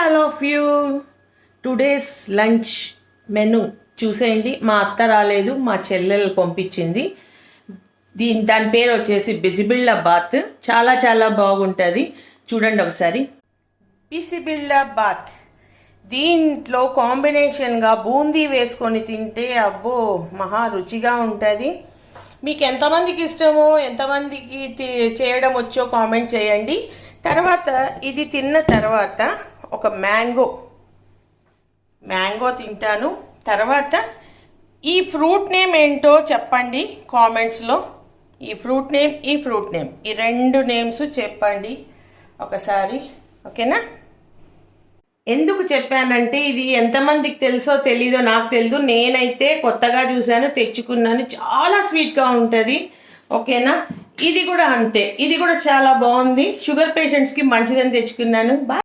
All of you. Today's lunch menu చూసేయండి. మా అత్త రాలేదు, మా చెల్లెలు పంపించింది. దాని పేరు వచ్చేసి బిసిబిళ్ళబాత్. చాలా చాలా బాగుంటుంది, చూడండి ఒకసారి. బిసిబిళ్ళబాత్. దీంట్లో కాంబినేషన్గా బూందీ వేసుకొని తింటే అబ్బో మహా రుచిగా ఉంటుంది. మీకు ఎంతమందికి ఇష్టమో, ఎంతమందికి చేయడం వచ్చో కామెంట్ చేయండి. తర్వాత ఇది తిన్న తర్వాత ఒక మ్యాంగో తింటాను. తర్వాత ఈ ఫ్రూట్ నేమ్ ఏంటో చెప్పండి కామెంట్స్లో. ఈ ఫ్రూట్ నేమ్ ఈ రెండు నేమ్స్ చెప్పండి ఒకసారి, ఓకేనా? ఎందుకు చెప్పానంటే ఇది ఎంతమందికి తెలుసో తెలీదో నాకు తెలియదు. నేనైతే కొత్తగా చూశాను, తెచ్చుకున్నాను. చాలా స్వీట్గా ఉంటుంది, ఓకేనా? ఇది కూడా అంతే, ఇది కూడా చాలా బాగుంది. షుగర్ పేషెంట్స్కి మంచిదని తెచ్చుకున్నాను. బాయ్.